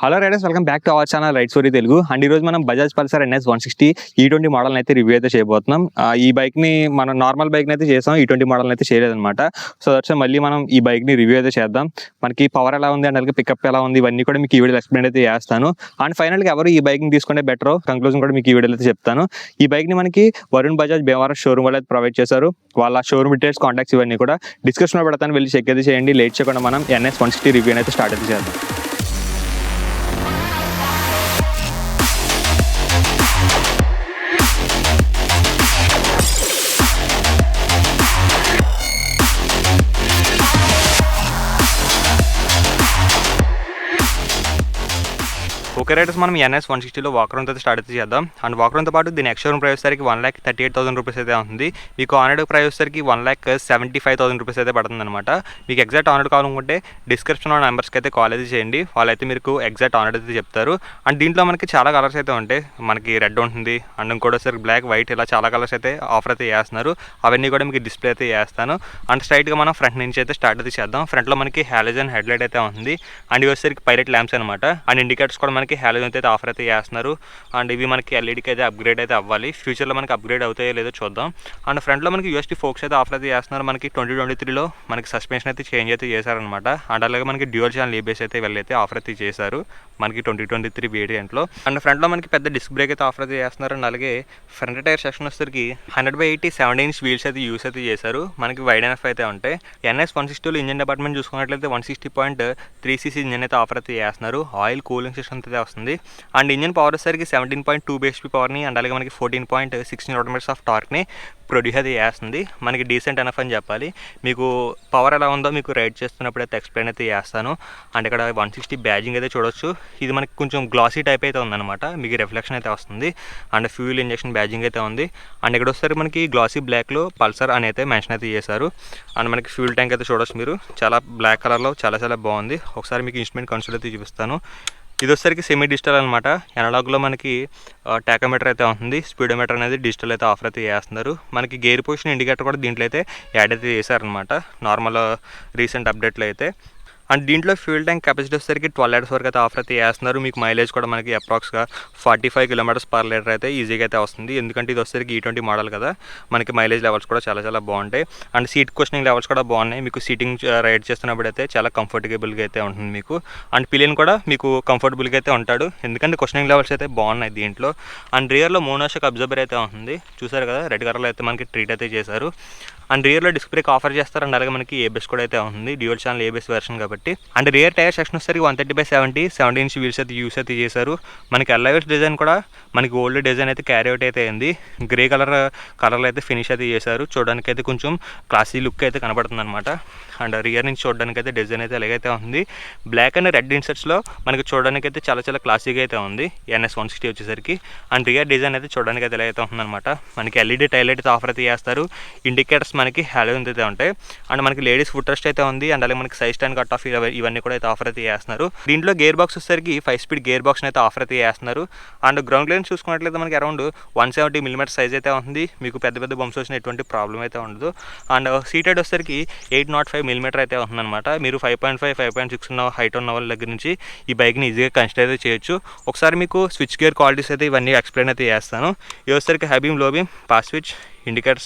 Hello riders, welcome back to our channel ride story Telugu. And ఈ రోజు మనం Bajaj Pulsar NS 160 E20 model అయితే review అయితే చేయబోతున్నాం. ఈ బైక్ ని మనం నార్మల్ బైక్ అయితే చేసాం, E20 మోడల్ అయితే చేయలేదన్నమాట. సో దట్స్ మళ్ళీ మనం ఈ బైక్ ని రివ్యూ అయితే చేద్దాం. మనకి పవర్ ఎలా ఉంది అండ్ అలాగే పికప్ ఎలా ఉంది, ఇవన్నీ కూడా మీకు ఈ వీడియోలో ఎక్స్ప్లెయిన్ అయితే చేస్తాను. అండ్ ఫైనల్ గా ఎవరు ఈ బైక్ ని తీసుకుంటే బెటర్ కంక్లూజన్ కూడా మీకు ఈ వీడియోలో అయితే చెప్తాను. ఈ బైక్ ని మనకి వరుణ్ బజాజ్ భీమవరం షోరూమ్ వాళ్ళు అయితే ప్రొవైడ్ చేశారు. వాళ్ళ షోరూమ్ డీటెయిల్స్, కాంటాక్ట్స్ ఇవన్నీ కూడా డిస్క్రిప్షన్ లో పెడతాను, వెళ్ళి చెక్ అయితే చేయండి. లేట్ చేయకుండా మనం NS 160 రివ్యూ అయితే స్టార్ట్ అయితే చేద్దాం. ఓకే రైడర్స్, మనం NS 160లో వాకరౌండ్ అయితే స్టార్ట్ అయితే చేద్దాం. అండ్ వాకరౌండ్తో పాటు దీని ఎక్స్షోరూమ్ ప్రైస్ సరికి 1,38,000 రూపీస్ అయితే ఉంది. మీకు ఆనర్డ్ ప్రైస్ సరికి 1,75,000 రూపీస్ అయితే పడుతుంది అనమాట. మీకు ఎగ్జాక్ట్ ఆనర్డ్ కావాలనుకుంటే డిస్క్రిప్షన్లో నెంబర్స్కి అయితే కాల్ అయితే చేయండి, వాళ్ళైతే మీకు ఎగ్జాక్ట్ ఆనర్డ్ అయితే చెప్తారు. అండ్ దీంట్లో మనకి చాలా కలర్స్ అయితే ఉంటాయి. మనకి రెడ్ ఉంటుంది అండ్ ఇంకోటిసరికి బ్లాక్, వైట్, ఇలా చాలా కలర్స్ అయితే ఆఫర్ అయితే చేస్తున్నారు. అవన్నీ కూడా మీకు డిస్ప్లే అయితే చేస్తాను. అండ్ స్ట్రైట్గా మనం ఫ్రంట్ నుంచి అయితే స్టార్ట్ అయితే చేద్దాం. ఫ్రంట్లో మనకి హాలోజన్ హెడ్లైట్ అయితే ఉంది. అండ్ ఇవి వచ్చేసరికి పైలట్ ల్యాంప్స్ అనమాట. అండ్ ఇండికేటర్స్ కూడా మనకి హాలోజన్ అయితే ఆఫర్ అయితే చేస్తున్నారు. అండ్ ఇవి మనకి ఎల్ఈడికి అయితే అప్గ్రేడ్ అయితే అవ్వాలి. ఫ్యూచర్లో మనకి అప్గ్రేడ్ అవుతాయో లేదో చూద్దాం. అండ్ ఫ్రంట్లో మనకి USD ఫోక్స్ అయితే ఆఫర్ అయితే చేస్తున్నారు. మనకి 2023లో మనకి సస్పెన్షన్ అయితే చేంజ్ అయితే చేశారనమాట. అండ్ అలాగే మనకి డ్యూయల్ ఛానల్ EBS అయితే వెళ్ళైతే ఆఫర్ అయితే చేశారు మనకి 2023 వేరియంట్లో. అండ్ ఫ్రంట్లో మనకి పెద్ద డిస్క్ బ్రేక్ అయితే ఆఫర్ అయితే చేస్తున్నారు. అండ్ అలాగే ఫ్రంట్ టైర్ సెక్షన్ వచ్చేసరికి 100/80 17" వీల్స్ అయితే యూస్ అయితే చేశారు. మనకి వైడ్ ఎనఫ్ అయితే ఉంటాయి. NS 160లో ఇంజన్ డిపార్ట్మెంట్ చూసుకున్నట్లయితే 160.3cc ఇంజన్ అయితే ఆఫర్ అయితే చేస్తున్నారు. ఆయిల్ కూలింగ్ సిస్టమ్ అయితే వస్తుంది. అండ్ ఇంజన్ పవర్ వచ్చేసరికి 17.2 bhp పవర్ని అండ్ అలాగే మనకి 14.6 Nm ఆఫ్ టార్క్ని ప్రొడ్యూస్ అయితే చేస్తుంది. మనకి డీసెంట్ ఎనఫ్ అని చెప్పాలి. మీకు పవర్ ఎలా ఉందో మీకు రైడ్ చేస్తున్నప్పుడు అయితే ఎక్స్ప్లెయిన్ అయితే చేస్తాను. అండ్ ఇక్కడ 160 బ్యాజింగ్ అయితే చూడొచ్చు. ఇది మనకి కొంచెం గ్లాసీ టైప్ అయితే ఉందన్నమాట. మీకు రిఫ్లెక్షన్ అయితే వస్తుంది. అండ్ ఫ్యూయల్ ఇంజెక్షన్ బ్యాజింగ్ అయితే ఉంది. అండ్ ఇక్కడ వస్తారు మనకి గ్లాసీ బ్లాక్లో పల్సర్ అని అయితే మెన్షన్ అయితే చేశారు. అండ్ మనకి ఫ్యూల్ ట్యాంక్ అయితే చూడొచ్చు మీరు, చాలా బ్లాక్ కలర్లో చాలా బాగుంది. ఒకసారి మీకు ఇన్స్ట్రుమెంట్ కన్సోల్ అయితే చూపిస్తాను. ఇది వచ్చేసరికి సెమీ డిజిటల్ అనమాట. ఎనలాగ్లో మనకి టాకోమీటర్ అయితే ఉంటుంది. స్పీడోమీటర్ అనేది డిజిటల్ అయితే ఆఫర్ అయితే చేస్తున్నారు. మనకి గేర్ పొజిషన్ ఇండికేటర్ కూడా దీంట్లో అయితే యాడ్ అయితే చేశారనమాట నార్మల్ రీసెంట్ అప్డేట్లో అయితే. అండ్ దీంట్లో ఫ్యూల్ ట్యాంక్ కెపాసిటీ వచ్చేసరికి 12 లీటర్స్ వరకు అయితే ఆఫర్ అయితే చేస్తున్నారు. మీకు మైలేజ్ కూడా మనకి అప్రాక్స్గా 45 km/లీటర్ అయితే ఈజీగా అయితే వస్తుంది. ఎందుకంటే ఇది వచ్చేసరికి E20 మోడల్ కదా, మనకి మైలేజ్ లెవెల్స్ కూడా చాలా బాగుంటాయి. అండ్ సీట్ కుషనింగ్ లెవెల్స్ కూడా బాగున్నాయి. మీకు సీటింగ్ రైడ్ చేస్తున్నప్పుడు అయితే చాలా కంఫర్టబుల్గా అయితే ఉంటుంది మీకు. అండ్ పిలియన్ కూడా మీకు కంఫర్టబుల్గా అయితే ఉంటాడు, ఎందుకంటే కుషనింగ్ లెవెల్స్ అయితే బాగున్నాయి దీంట్లో. అండ్ రియర్లో మోనోషాక్ అబ్జర్వర్ అయితే ఉంటుంది, చూసారు కదా, రెడ్ కలర్లో అయితే మనకి ట్రీట్ అయితే చేశారు. అండ్ రియర్లో డిస్క్ బ్రేక్ ఆఫర్ చేస్తారు. అండ్ అలాగే మనకి ABS కూడా అయితే ఉంది, డ్యూయల్ ఛానల్ ABS వెర్షన్ కాబట్టి. అండ్ రియర్ టైర్ సెక్షన్ వచ్చేసరికి 130/70 17" వీల్స్ అయితే యూస్ అయితే చేశారు. మనకి ఎల్ఐఎస్ డిజైన్ కూడా మనకి ఓల్డ్ డిజైన్ అయితే క్యారీ అవుట్ అయితే అయింది. గ్రే కలర్లో అయితే ఫినిష్ అయితే చేశారు. చూడడానికి అయితే కొంచెం క్లాసీ లుక్ అయితే కనబడుతుంది అనమాట. అండ్ రియర్ నుంచి చూడడానికి అయితే డిజైన్ అయితే ఎలాగైతే ఉంది. బ్లాక్ అండ్ రెడ్ ఇన్సర్ట్స్లో మనకి చూడడానికి అయితే చాలా క్లాసీగా అయితే ఉంది NS 160 వచ్చేసరికి. అండ్ రియర్ డిజైన్ అయితే చూడడానికి అయితే ఎలాగైతే ఉందన్నమాట. మనకి LED టైల్ అయితే ఆఫర్ అయితే చేస్తారు. ఇండికేటర్స్ మనకి హాలోజన్ అయితే ఉంటాయి. అండ్ మనకి లేడీస్ ఫుట్ రెస్ట్ అయితే ఉంది. అండ్ అలాగే మనకి సైడ్ స్టాండ్ కట్ ఆఫ్ ఇవన్నీ కూడా అయితే ఆఫర్ అయితే చేస్తున్నారు. దీంట్లో గేర్ బాక్స్ వచ్చేసరికి 5 స్పీడ్ గేర్ బాక్స్ అయితే ఆఫర్ అయితే చేస్తున్నారు. అండ్ గ్రౌండ్ క్లియరెన్స్ చూసుకున్నట్లయితే మనకి అరౌండ్ 170 mm సైజ్ అయితే ఉంది. మీకు పెద్ద బంప్స్ వచ్చిన ఎటువంటి ప్రాబ్లం అయితే ఉండదు. అండ్ సీటెడ్ వచ్చేసరికి 805 mm అయితే ఉందన్నమాట. మీరు 5.5 5.6 ఉన్న హైట్ ఉన్న వాళ్ళ దగ్గర నుంచి ఈ బైక్ని ఈజీగా కన్సిడర్ అయితే చేయొచ్చు. ఒకసారి మీకు స్విచ్ గేర్ క్వాలిటీస్ అయితే ఇవన్నీ ఎక్స్ప్లెయిన్ అయితే చేస్తాను. ఇది వచ్చేసరికి హై బీమ్, లో beam, pass switch, indicator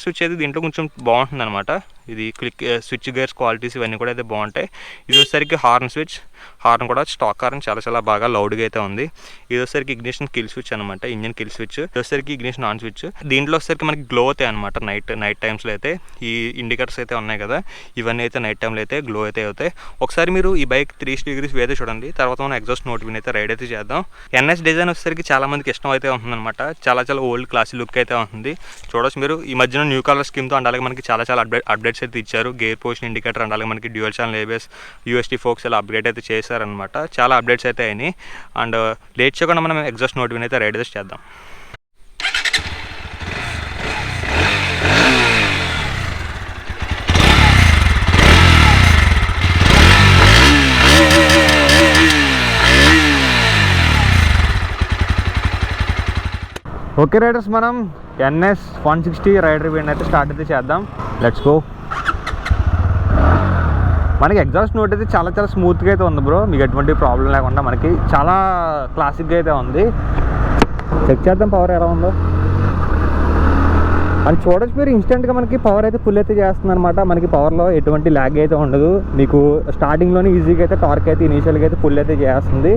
switch అయితే దీంట్లో కొంచెం బాగుంటుంది అనమాట. ఇది క్లిక్ స్విచ్ గేర్స్ క్వాలిటీస్ ఇవన్నీ కూడా అయితే బాగుంటాయి. ఇది వచ్చేసరికి హార్న్ కూడా స్టాక్ హార్న్ చాలా బాగా లౌడ్గా అయితే ఉంది. ఇది వచ్చేసరికి ఇగ్నిషన్ కిల్ స్విచ్ అనమాట, ఇంజన్ కిల్ స్విచ్. ఇది వచ్చేసరికి ఇగ్నిషన్ ఆన్ స్విచ్. దీంట్లో వచ్చేసరికి మనకి గ్లో అవుతాయి అనమాట నైట్ టైమ్స్లో అయితే. ఈ ఇండికేటర్స్ అయితే ఉన్నాయి కదా, ఇవన్నీ అయితే నైట్ టైంలో అయితే గ్లో అయితే అవుతాయి. ఒకసారి మీరు ఈ బైక్ 360 degrees అయితే చూడండి. తర్వాత మనం ఎగ్జాస్ట్ నోట్ విన్ అయితే రైడ్ అయితే చేద్దాం. NS డిజైన్ వచ్చేసరికి చాలా మందికి ఇష్టం అయితే ఉంటుందన్నమాట. చాలా ఓల్డ్ క్లాసీ లుక్ అయితే ఉంటుంది. చూడొచ్చు మీరు, ఈ మధ్యన న్యూ కలర్ స్కీమ్తో అండ్ అలాగే మనకి చాలా అప్డేట్స్ అయితే ఇచ్చారు. గేర్ పొజిషన్ ఇండికేటర్ అండ్ అలాగే మనకి dual channel ABS, USD forks ఇలా అప్గ్రేడ్ అయితే చేశారనమాట. చాలా అప్డేట్స్ అయితే అయినాయి. అండ్ లేట్ చేయకుండా మనం ఎగ్జాస్ట్ నోట్ విన్ అయితే రైడ్ అయితే చేద్దాం. ఓకే రైడర్స్, మనం NS 160 రైడ్ రివ్యూ అయితే స్టార్ట్ అయితే చేద్దాం. Let's go. మనకి ఎగ్జాస్ట్ నోట్ అయితే చాలా చాలా స్మూత్గా అయితే ఉంది బ్రో, మీకు ఎటువంటి ప్రాబ్లం లేకుండా మనకి చాలా క్లాసిక్గా అయితే ఉంది. చెక్ చేద్దాం పవర్ ఎలా ఉందో. అని చూడొచ్చు మీరు, ఇన్స్టెంట్గా మనకి పవర్ అయితే ఫుల్ అయితే చేస్తుంది అనమాట. మనకి పవర్లో ఎటువంటి ల్యాగ్ అయితే ఉండదు. మీకు స్టార్టింగ్లోనే ఈజీగా అయితే టార్క్ అయితే ఇనీషియల్గా అయితే ఫుల్ అయితే చేస్తుంది.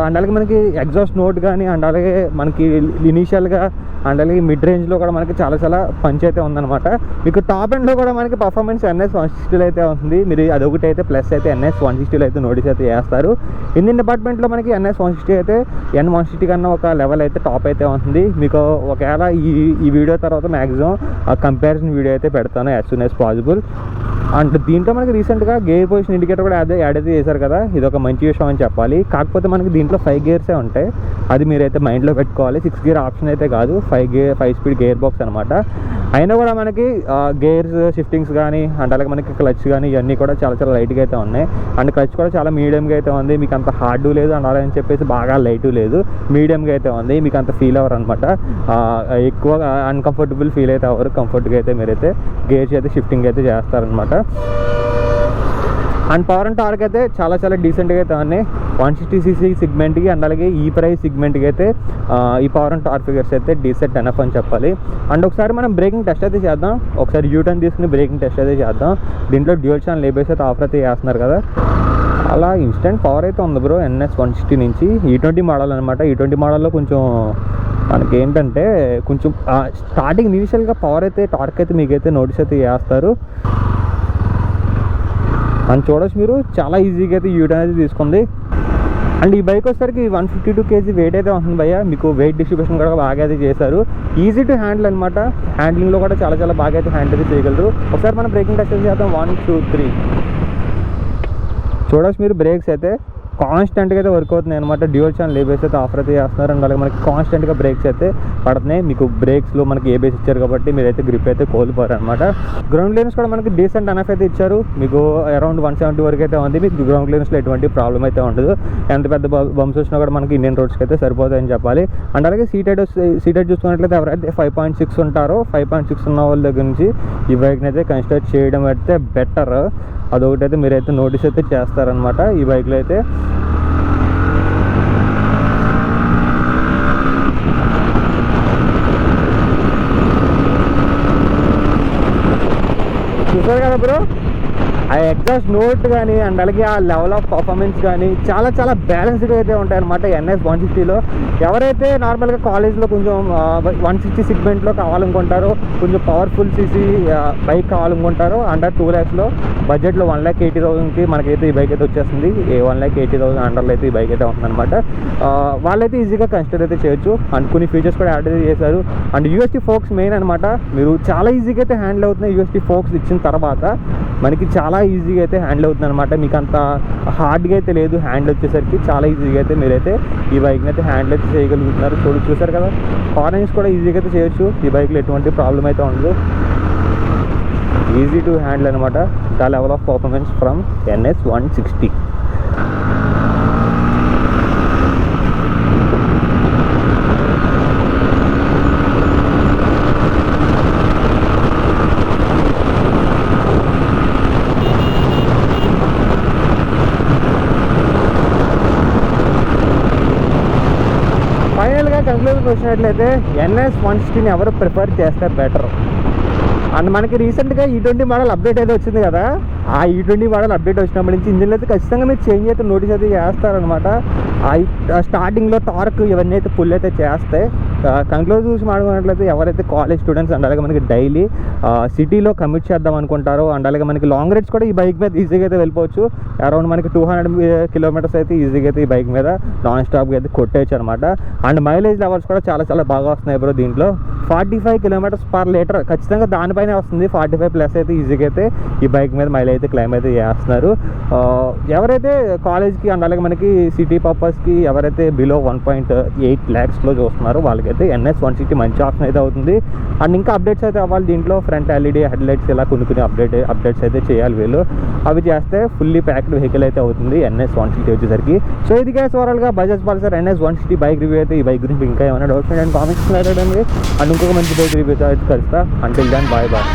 అండ్ అలాగే మనకి ఎగ్జాస్ట్ నోట్ కానీ, అండ్ అలాగే మనకి ఇనీషియల్గా అండ్ అలాగే మిడ్ రేంజ్లో కూడా మనకి చాలా చాలా పంచ్ అయితే ఉందన్నమాట. మీకు టాప్ ఎండ్లో కూడా మనకి పర్ఫార్మెన్స్ NS160లో అయితే ఉంది. మీరు అదొకటి అయితే ప్లస్ అయితే NS160లో అయితే నోటీస్ అయితే చేస్తారు. ఇంజిన్ డిపార్ట్మెంట్లో మనకి NS160 అయితే N160 కన్నా ఒక లెవెల్ అయితే టాప్ అయితే ఉంటుంది. మీకు ఒకవేళ ఈ వీడియో తర్వాత మ్యాక్సిమం కంపారిజన్ వీడియో అయితే పెడతాను as soon as possible. And దీంట్లో మనకి రీసెంట్గా గేర్ పొజిషన్ ఇండికేటర్ కూడా యాడ్ అయితే చేశారు కదా, ఇది ఒక మంచి విషయం అని చెప్పాలి. కాకపోతే మనకి దీంట్లో 5 గేర్సే ఉంటాయి, అది మీరైతే మైండ్లో పెట్టుకోవాలి. 6 గేర్ ఆప్షన్ అయితే కాదు, 5 స్పీడ్ గేర్ బాక్స్ అనమాట. అయినా కూడా మనకి గేర్స్ షిఫ్టింగ్స్ కానీ, అండ్ అలాగే మనకి క్లచ్ కానీ ఇవన్నీ కూడా చాలా చాలా లైట్గా అయితే ఉన్నాయి. అండ్ క్లచ్ కూడా చాలా మీడియంగా అయితే ఉంది, మీకు అంత హార్డ్ లేదు అండ్ అలా అని చెప్పేసి బాగా లైట్ లేదు, మీడియంగా అయితే ఉంది. మీకు అంత ఫీల్ అవ్వరు అనమాట, ఎక్కువ అన్కంఫర్టబుల్ ఫీల్ అయితే అవ్వరు. కంఫర్ట్గా అయితే మీరైతే గేర్స్ అయితే షిఫ్టింగ్ అయితే చేస్తారనమాట. అండ్ పవర్ అండ్ టార్క్ అయితే చాలా చాలా డీసెంట్గా అయితే ఉన్నాయి 160cc సిగ్మెంట్కి. అండ్ అలాగే ఈ ప్రైస్ సిగ్మెంట్కి అయితే ఈ పవర్ అండ్ టార్క్ ఫిగర్స్ అయితే డీసెంట్ ఎనఫ్ అని చెప్పాలి. అండ్ ఒకసారి మనం బ్రేకింగ్ టెస్ట్ అయితే చేద్దాం, ఒకసారి యూటర్న్ తీసుకుని బ్రేకింగ్ టెస్ట్ అయితే చేద్దాం. దీంట్లో డ్యూయల్ ఛానల్ ఏబిఎస్ అయితే ఆఫర్ అయితే చేస్తున్నారు కదా, అలా ఇన్స్టెంట్ పవర్ అయితే ఉంది బ్రో NS160 నుంచి. E20 మోడల్ అనమాట. E20 మోడల్లో కొంచెం మనకి ఏంటంటే కొంచెం స్టార్టింగ్ ఇనీషియల్గా పవర్ అయితే టార్క్ అయితే మీకైతే నోటీస్ అయితే చేస్తారు. అని చూడొచ్చు మీరు, చాలా ఈజీగా అయితే యూటర్న్ అయితే తీసుకుంది. అండ్ ఈ బైక్ వచ్చేసరికి 152 kg వెయిట్ అయితే ఉంటుంది భయ్య. మీకు వెయిట్ డిస్ట్రిబ్యూషన్ కూడా బాగా అయితే చేశారు, ఈజీ టు హ్యాండిల్ అనమాట. హ్యాండ్లింగ్లో కూడా చాలా చాలా బాగా అయితే హ్యాండిల్ అయితే చేయగలరు. ఒకసారి మనం బ్రేకింగ్ టెస్ట్ చేద్దాం. 1 2 3 చూడొచ్చు మీరు, బ్రేక్స్ అయితే కాన్స్టెంట్గా అయితే వర్క్ అవుతున్నాయి అనమాట. డ్యూయల్ ఛానల్ ఏబిఎస్ అయితే ఆఫర్ అయితే చేస్తున్నారు. అండ్ అలాగే మనకి కాన్స్టెంట్గా బ్రేక్స్ అయితే పడుతున్నాయి. మీకు బ్రేక్స్లో మనకి ఏబిఎస్ ఇచ్చారు కాబట్టి మీరైతే గ్రిప్ అయితే కోల్పోరు అనమాట. గ్రౌండ్ క్లియరెన్స్ కూడా మనకి డీసెంట్ ఎనఫ్ అయితే ఇచ్చారు. మీకు అరౌండ్ 170 వరకు అయితే ఉంది. మీకు గ్రౌండ్ క్లియరెన్స్లో ఎటువంటి ప్రాబ్లం అయితే ఉండదు. ఎంత పెద్ద బంప్స్ వచ్చినా కూడా మనకి ఇండియన్ రోడ్స్కి అయితే సరిపోతాయని చెప్పాలి. అండ్ అలాగే సీటెడ్ చూసుకున్నట్లయితే ఎవరైతే 5.6 ఉంటారో, 5.6 ఉన్న వాళ్ళ దగ్గర నుంచి ఈ బైక్ని అయితే కన్సిడర్ చేయడం అయితే బెటర్. అదొకటి అయితే మీరైతే నోటీస్ అయితే చేస్తారనమాట ఈ బైక్లో అయితే. చూసారు కదా బ్రో, ఆ ఎగ్జాస్ట్ నోట్ కానీ అండ్ అలాగే ఆ లెవెల్ ఆఫ్ పర్ఫార్మెన్స్ కానీ చాలా చాలా బ్యాలెన్స్డ్గా అయితే ఉంటాయి అనమాట NS160లో. ఎవరైతే నార్మల్గా కాలేజ్లో కొంచెం 160 సిగ్మెంట్లో కావాలనుకుంటారో, కొంచెం పవర్ఫుల్ సీసీ బైక్ కావాలనుకుంటారో, అండర్ 2 lakhsలో బడ్జెట్లో 1,80,000కి మనకైతే ఈ బైక్ అయితే వచ్చేస్తుంది. 1,80,000 అండర్లో అయితే ఈ బైక్ అయితే ఉంటుందన్నమాట. వాళ్ళైతే ఈజీగా కన్సిడర్ అయితే చేయొచ్చు. అండ్ కొన్ని ఫీచర్స్ కూడా యాడ్ అయితే చేశారు. అండ్ USD ఫోక్స్ మెయిన్ అనమాట. మీరు చాలా ఈజీగా అయితే హ్యాండిల్ అవుతున్నాయి. USD ఫోక్స్ ఇచ్చిన తర్వాత మనకి చాలా ఈజీగా అయితే హ్యాండిల్ అవుతుంది అనమాట. మీకు అంత హార్డ్గా అయితే లేదు, హ్యాండిల్ వచ్చేసరికి చాలా ఈజీగా అయితే మీరైతే ఈ బైక్ని అయితే హ్యాండిల్ అయితే చేయగలుగుతున్నారు. చూసారు కదా, కార్నరింగ్స్ కూడా ఈజీగా అయితే చేయొచ్చు. ఈ బైక్లో ఎటువంటి ప్రాబ్లం అయితే ఉండదు, ఈజీ టు హ్యాండిల్ అనమాట. The level of performance from NS160. ఫైనల్గా కంక్లూజన్కి వచ్చినట్లయితే NS160ని ఎవరు ప్రిఫర్ చేస్తే బెటర్. అండ్ మనకి రీసెంట్గా E20 మోడల్ అప్డేట్ అయితే వచ్చింది కదా, ఆ E20 మోడల్ అప్డేట్ వచ్చినప్పటి నుంచి ఇంజిన్లో అయితే ఖచ్చితంగా మీరు చేంజ్ అయితే నోటీస్ అయితే చేస్తారనమాట. స్టార్టింగ్లో టార్క్ ఇవన్నీ అయితే ఫుల్ అయితే చేస్తాయి. కంక్లూజన్ చూసి మాట్లాడుకున్నట్లయితే ఎవరైతే కాలేజ్ స్టూడెంట్స్ అండ్ అలాగే మనకి డైలీ సిటీలో కమ్యూట్ చేద్దాం అనుకుంటారో, అండ్ అలాగే మనకి లాంగ్ రైడ్స్ కూడా ఈ బైక్ మీద ఈజీగా అయితే వెళ్ళిపోవచ్చు. అరౌండ్ మనకి 200 kilometers అయితే ఈజీగా అయితే ఈ బైక్ మీద నాన్ స్టాప్గా అయితే కొట్టేయచ్చు అనమాట. అండ్ మైలేజ్ లెవెల్స్ కూడా చాలా చాలా బాగా వస్తున్నాయి బ్రో. దీంట్లో 45 km/L ఖచ్చితంగా దానిపైనే వస్తుంది. 45+ అయితే ఈజీగా అయితే ఈ బైక్ మీద మైలేజ్ అయితే క్లైమ్ అయితే చేస్తున్నారు. ఎవరైతే కాలేజ్కి అండ్ అలాగే మనకి సిటీ పర్పస్కి ఎవరైతే బిలో 1.8 lakhsలో చూస్తున్నారో వాళ్ళకైతే NS160 మంచి ఆప్షన్ అయితే అవుతుంది. అండ్ ఇంకా అప్డేట్స్ అయితే అవ్వాలి దీంట్లో. ఫ్రంట్ LED హెడ్లైట్స్ ఇలా కొన్ని అప్డేట్స్ అయితే చేయాలి వీళ్ళు. అవి చేస్తే ఫుల్లీ ప్యాక్డ్ వెహికల్ అయితే అవుతుంది NS160 వచ్చేసరికి. సో ఇది గ్యాస్ ఓవరాల్గా Bajaj Pulsar NS160 bike review అయితే. ఈ బైక్ గురించి ఇంకా ఏమైనా డౌట్స్ అండ్ కామెంట్స్ అడగండి. అండ్ ఇంకొక మంచి బైక్ రివ్యూ అయితే కలుస్తా. Until then bye bye.